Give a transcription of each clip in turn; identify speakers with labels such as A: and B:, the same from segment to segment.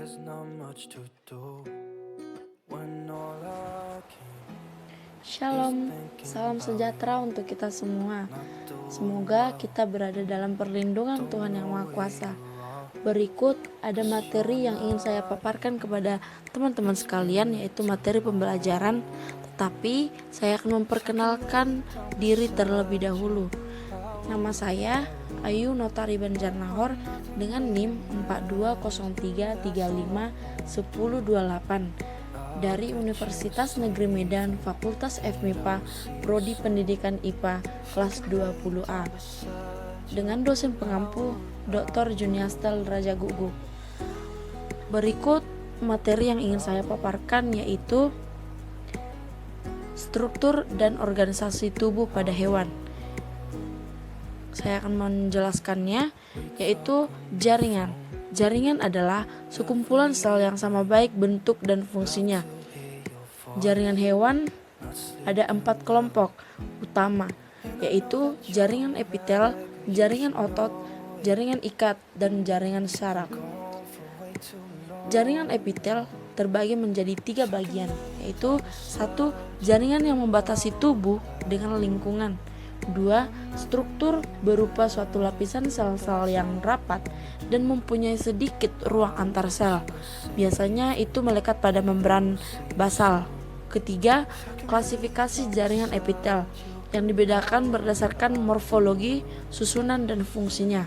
A: there's not much to do when all I can
B: Shalom, salam sejahtera untuk kita semua. Semoga kita berada dalam perlindungan Tuhan Yang Maha Kuasa. Berikut ada materi yang ingin saya paparkan kepada teman-teman sekalian, yaitu materi pembelajaran. Tetapi saya akan memperkenalkan diri terlebih dahulu. Nama saya Ayu Notari Banjarnahor dengan NIM 4203351028 dari Universitas Negeri Medan, Fakultas FMIPA, Prodi Pendidikan IPA, kelas 20A. Dengan dosen pengampu Dr. Juniastel Raja Gugu. Berikut materi yang ingin saya paparkan, yaitu struktur dan organisasi tubuh pada hewan. Saya akan menjelaskannya, yaitu jaringan. Jaringan adalah sekumpulan sel yang sama baik bentuk dan fungsinya. Jaringan hewan ada 4 kelompok utama, yaitu jaringan epitel, jaringan otot, jaringan ikat, dan jaringan saraf. Jaringan epitel terbagi menjadi 3 bagian, yaitu 1. Jaringan yang membatasi tubuh dengan lingkungan. 2. Struktur berupa suatu lapisan sel-sel yang rapat dan mempunyai sedikit ruang antar sel. Biasanya itu melekat pada membran basal. Ketiga, klasifikasi jaringan epitel yang dibedakan berdasarkan morfologi, susunan, dan fungsinya.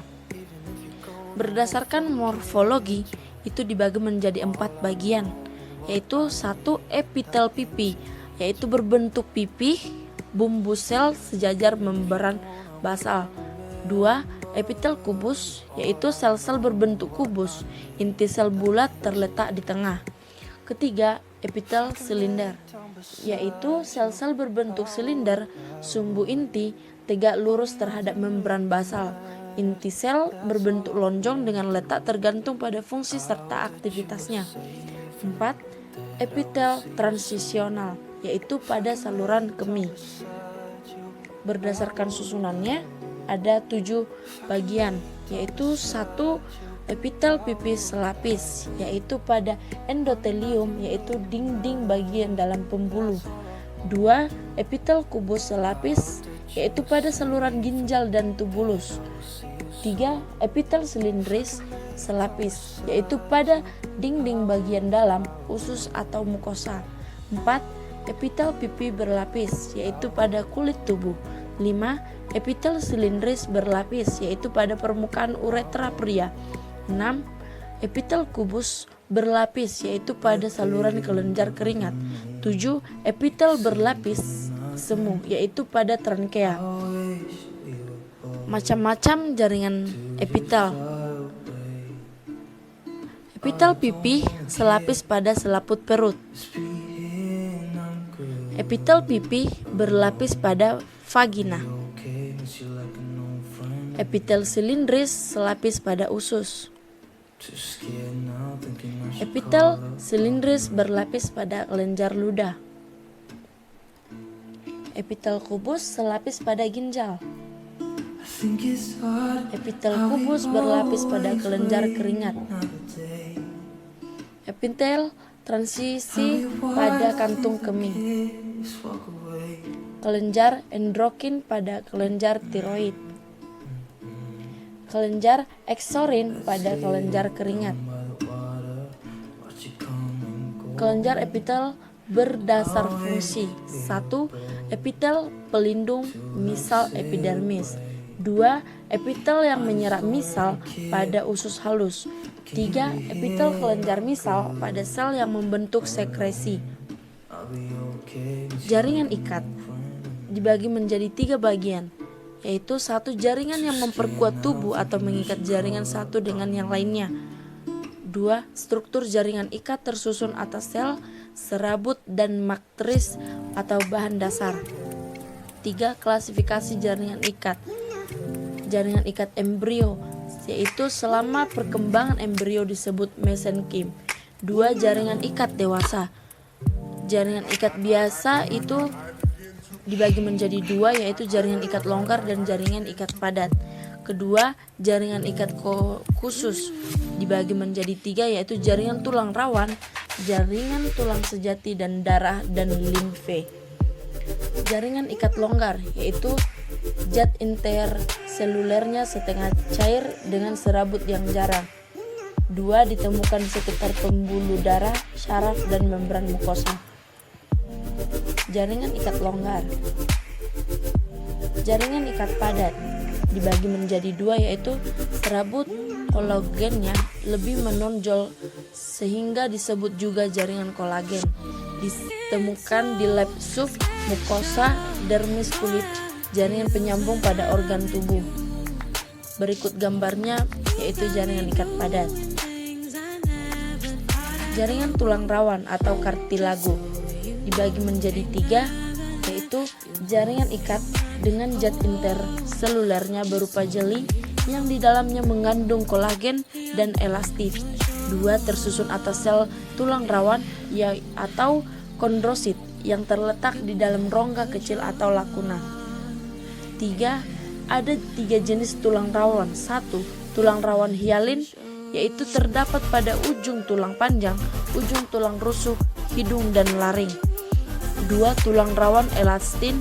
B: Berdasarkan morfologi, itu dibagi menjadi 4 bagian, yaitu 1. Epitel pipi, yaitu berbentuk pipi, bumbu sel sejajar membran basal. 2. Epitel kubus, yaitu sel-sel berbentuk kubus, inti sel bulat terletak di tengah. Ketiga, epitel silinder, yaitu sel-sel berbentuk silinder, sumbu inti tegak lurus terhadap membran basal. Inti sel berbentuk lonjong dengan letak tergantung pada fungsi serta aktivitasnya. 4. Epitel transisional, yaitu pada saluran kemih. Berdasarkan susunannya ada 7 bagian, yaitu 1. Epitel pipi selapis, yaitu pada endotelium, yaitu dinding bagian dalam pembuluh. 2. Epitel kubus selapis, yaitu pada saluran ginjal dan tubulus. 3. Epitel silindris selapis, yaitu pada dinding bagian dalam usus atau mukosa. 4. Epitel pipi berlapis, yaitu pada kulit tubuh. 5. Epitel silindris berlapis, yaitu pada permukaan uretra pria. 6. Epitel kubus berlapis, yaitu pada saluran kelenjar keringat. 7. Epitel berlapis semu, yaitu pada trankea. Macam-macam jaringan epitel. Epitel pipi selapis pada selaput perut. Epitel pipi berlapis pada vagina. Epitel silindris selapis pada usus. Epitel silindris berlapis pada kelenjar ludah. Epitel kubus selapis pada ginjal. Epitel kubus berlapis pada kelenjar keringat. Epitel transisi pada kantung kemih. Kelenjar endokrin pada kelenjar tiroid. Kelenjar eksorin pada kelenjar keringat. Kelenjar epitel berdasar fungsi. 1. Epitel pelindung misal epidermis. 2. Epitel yang menyerap misal pada usus halus. 3. Epitel kelenjar misal pada sel yang membentuk sekresi. Jaringan ikat dibagi menjadi 3 bagian, yaitu 1. Jaringan yang memperkuat tubuh atau mengikat jaringan satu dengan yang lainnya. 2. Struktur jaringan ikat tersusun atas sel, serabut, dan matris atau bahan dasar. 3. Klasifikasi jaringan ikat. Jaringan ikat embrio, yaitu selama perkembangan embrio disebut mesenkim. 2. Jaringan ikat dewasa. Jaringan ikat biasa itu dibagi menjadi 2, yaitu jaringan ikat longgar dan jaringan ikat padat. Kedua, jaringan ikat khusus dibagi menjadi 3, yaitu jaringan tulang rawan, jaringan tulang sejati, dan darah dan limfe. Jaringan ikat longgar, yaitu zat interselulernya setengah cair dengan serabut yang jarang. 2, ditemukan di sekitar pembuluh darah, syaraf, dan membran mukosa. Jaringan ikat longgar. Jaringan ikat padat dibagi menjadi 2, yaitu serabut kolagennya lebih menonjol sehingga disebut juga jaringan kolagen. Ditemukan di lab sub, mukosa, dermis kulit, jaringan penyambung pada organ tubuh. Berikut gambarnya, yaitu jaringan ikat padat. Jaringan tulang rawan atau kartilago dibagi menjadi 3, yaitu jaringan ikat dengan zat interselulernya berupa jeli yang di dalamnya mengandung kolagen dan elastin. 2, tersusun atas sel tulang rawan atau kondrosit yang terletak di dalam rongga kecil atau lakuna. 3, ada 3 jenis tulang rawan. 1, tulang rawan hialin, yaitu terdapat pada ujung tulang panjang, ujung tulang rusuk, hidung, dan laring. 2, tulang rawan elastin,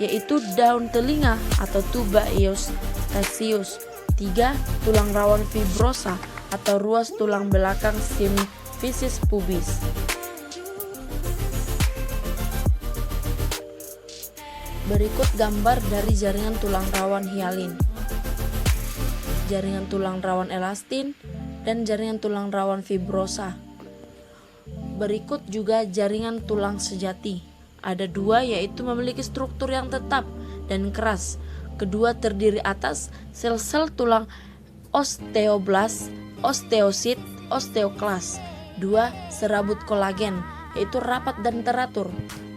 B: yaitu daun telinga atau tuba eustachius. 3, tulang rawan fibrosa atau ruas tulang belakang symphysis pubis. Berikut gambar dari jaringan tulang rawan hialin, jaringan tulang rawan elastin, dan jaringan tulang rawan fibrosa. Berikut juga jaringan tulang sejati. Ada 2, yaitu memiliki struktur yang tetap dan keras. Kedua terdiri atas sel-sel tulang osteoblas, osteosit, osteoklas. 2, serabut kolagen, yaitu rapat dan teratur.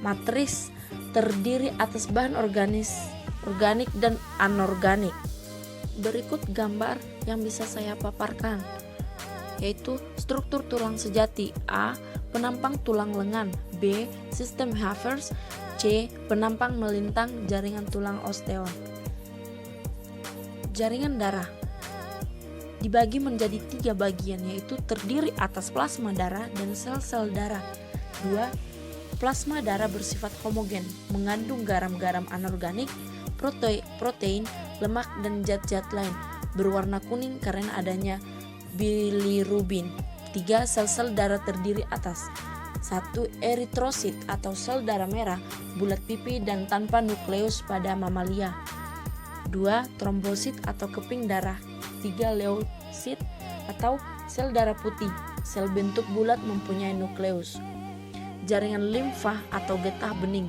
B: Matris terdiri atas bahan organik dan anorganik. Berikut gambar yang bisa saya paparkan, yaitu struktur tulang sejati. A, penampang tulang lengan. B, sistem Havers. C, penampang melintang jaringan tulang osteon. Jaringan darah dibagi menjadi 3 bagian, yaitu terdiri atas plasma darah dan sel-sel darah. 2, plasma darah bersifat homogen, mengandung garam-garam anorganik, protein, lemak, dan zat-zat lain, berwarna kuning karena adanya bilirubin. 3, sel-sel darah terdiri atas 1, eritrosit atau sel darah merah, bulat pipi dan tanpa nukleus pada mamalia. 2, trombosit atau keping darah. 3, leukosit atau sel darah putih, sel bentuk bulat mempunyai nukleus. Jaringan limfa atau getah bening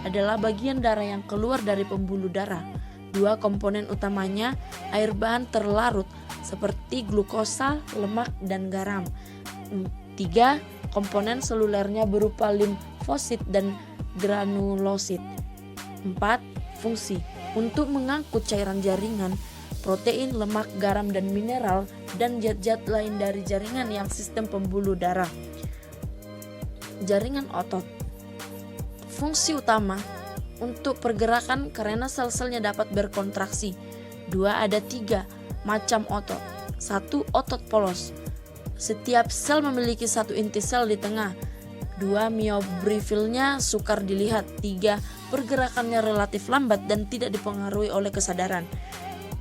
B: adalah bagian darah yang keluar dari pembuluh darah. 2, komponen utamanya air bahan terlarut seperti glukosa, lemak, dan garam. 3, komponen selulernya berupa limfosit dan granulosit. 4, fungsi untuk mengangkut cairan jaringan, protein, lemak, garam, dan mineral, dan zat-zat lain dari jaringan yang sistem pembuluh darah. Jaringan otot. Fungsi utama untuk pergerakan karena sel-selnya dapat berkontraksi. 2, ada 3 macam otot. 1, otot polos. Setiap sel memiliki 1 inti sel di tengah. 2, myobrifilnya sukar dilihat. 3, pergerakannya relatif lambat dan tidak dipengaruhi oleh kesadaran.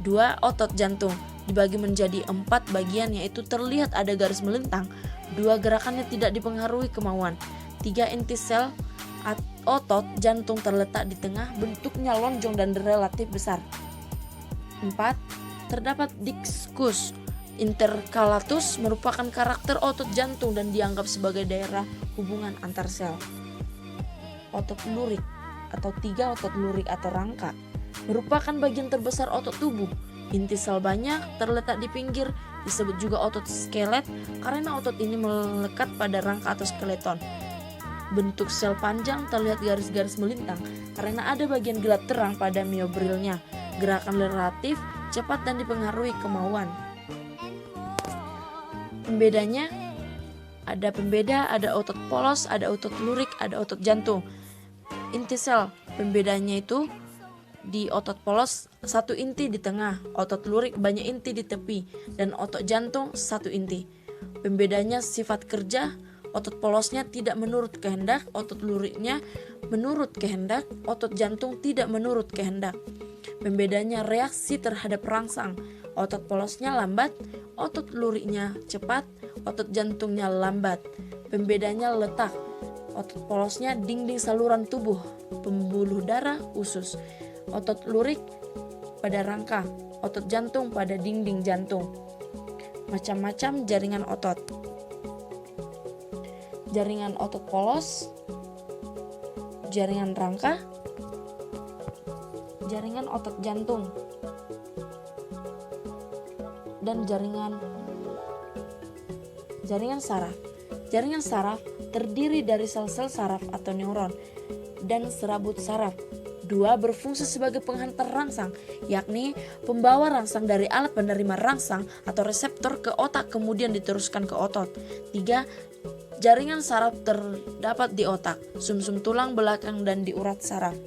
B: 2, otot jantung dibagi menjadi 4 bagian, yaitu terlihat ada garis melintang. 2, gerakannya tidak dipengaruhi kemauan. 3, inti sel otot jantung terletak di tengah, bentuknya lonjong dan relatif besar. 4, terdapat diskus intercalatus, merupakan karakter otot jantung dan dianggap sebagai daerah hubungan antar sel. Otot lurik atau 3, otot lurik atau rangka merupakan bagian terbesar otot tubuh. Inti sel banyak, terletak di pinggir, disebut juga otot skelet karena otot ini melekat pada rangka atau skeleton. Bentuk sel panjang, terlihat garis-garis melintang karena ada bagian gelap terang pada myobrilnya. Gerakan relatif cepat dan dipengaruhi kemauan. Pembedanya ada otot polos, ada otot lurik, ada otot jantung. Inti sel pembedanya itu di otot polos 1 inti di tengah, otot lurik banyak inti di tepi, dan otot jantung 1 inti. Pembedanya sifat kerja, otot polosnya tidak menurut kehendak, otot luriknya menurut kehendak, otot jantung tidak menurut kehendak. Pembedanya reaksi terhadap rangsang, otot polosnya lambat, otot luriknya cepat, otot jantungnya lambat. Pembedanya letak, otot polosnya dinding saluran tubuh, pembuluh darah, usus. Otot lurik pada rangka, otot jantung pada dinding jantung. Macam-macam jaringan otot. Jaringan otot polos, jaringan rangka, jaringan otot jantung, dan jaringan saraf. Jaringan saraf terdiri dari sel-sel saraf atau neuron dan serabut saraf. 2 berfungsi sebagai penghantar rangsang, yakni pembawa rangsang dari alat penerima rangsang atau reseptor ke otak kemudian diteruskan ke otot. 3. Jaringan saraf terdapat di otak, sumsum tulang belakang dan di urat saraf.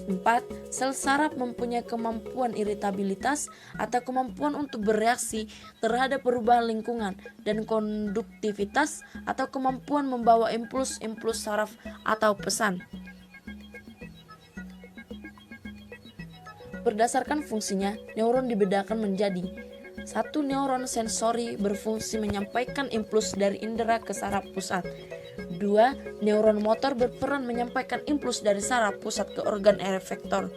B: 4. Sel saraf mempunyai kemampuan iritabilitas atau kemampuan untuk bereaksi terhadap perubahan lingkungan dan konduktivitas atau kemampuan membawa impuls-impuls saraf atau pesan. Berdasarkan fungsinya, neuron dibedakan menjadi 1. Neuron sensori berfungsi menyampaikan impuls dari indera ke saraf pusat. 2. Neuron motor berperan menyampaikan impuls dari saraf pusat ke organ efektor.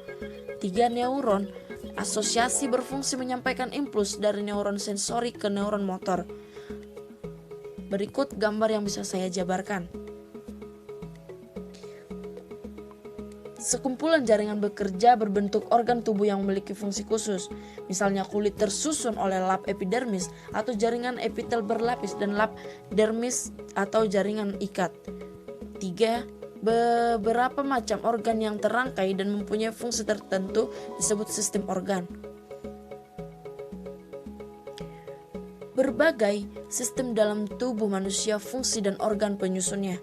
B: 3. Neuron asosiasi berfungsi menyampaikan impuls dari neuron sensori ke neuron motor. Berikut gambar yang bisa saya jabarkan. Sekumpulan jaringan bekerja berbentuk organ tubuh yang memiliki fungsi khusus. Misalnya kulit tersusun oleh lap epidermis atau jaringan epitel berlapis dan lap dermis atau jaringan ikat. 3. Beberapa macam organ yang terangkai dan mempunyai fungsi tertentu disebut sistem organ. Berbagai sistem dalam tubuh manusia, fungsi dan organ penyusunnya.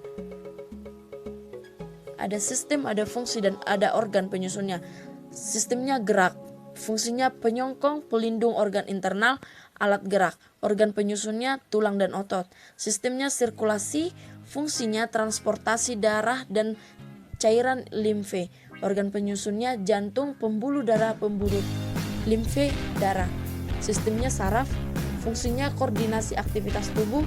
B: Ada sistem, ada fungsi, dan ada organ penyusunnya. Sistemnya gerak, fungsinya penyongkong, pelindung organ internal, alat gerak. Organ penyusunnya tulang dan otot. Sistemnya sirkulasi, fungsinya transportasi darah dan cairan limfe. Organ penyusunnya jantung, pembuluh darah, pembuluh limfe, darah. Sistemnya saraf, fungsinya koordinasi aktivitas tubuh.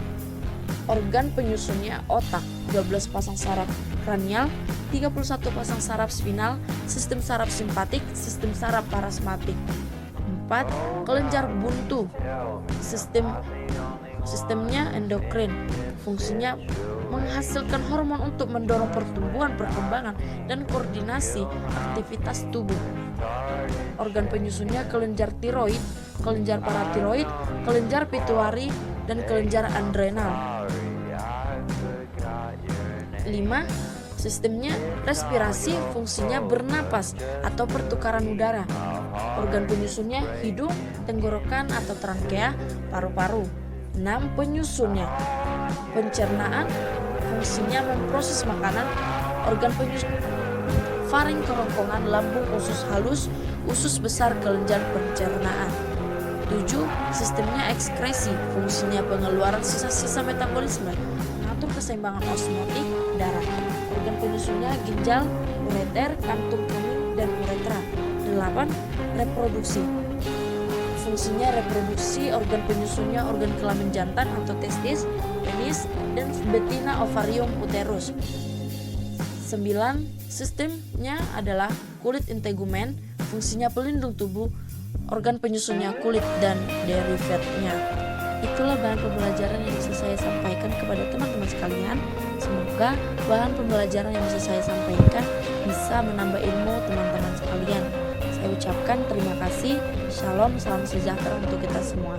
B: Organ penyusunnya otak, 12 pasang saraf kranial, 31 pasang saraf spinal, sistem saraf simpatik, sistem saraf parasmatik. 4. Kelenjar buntu. Sistemnya endokrin. Fungsinya menghasilkan hormon untuk mendorong pertumbuhan, perkembangan, dan koordinasi aktivitas tubuh. Organ penyusunnya kelenjar tiroid, kelenjar paratiroid, kelenjar pituitari, dan kelenjar adrenal. 5. Sistemnya respirasi, fungsinya bernapas atau pertukaran udara. Organ penyusunnya hidung, tenggorokan atau trankea, paru-paru. 6. Penyusunnya pencernaan, fungsinya memproses makanan. Organ penyusun faring, kerongkongan, lambung, usus halus, usus besar, kelenjar pencernaan. 7. Sistemnya ekskresi, fungsinya pengeluaran sisa-sisa metabolisme, mengatur keseimbangan osmotik darah. Organ penyusunnya ginjal, ureter, kantung kemih, dan uretra. 8. Reproduksi, fungsinya reproduksi. Organ penyusunnya organ kelamin jantan atau testis, penis, dan betina, ovarium, uterus. 9. Sistemnya adalah kulit integumen, fungsinya pelindung tubuh. Organ penyusunnya kulit dan derivatnya. Itulah bahan pembelajaran yang bisa saya sampaikan kepada teman-teman sekalian. Semoga bahan pembelajaran yang bisa saya sampaikan bisa menambah ilmu teman-teman sekalian. Saya ucapkan terima kasih. Shalom, salam sejahtera untuk kita semua.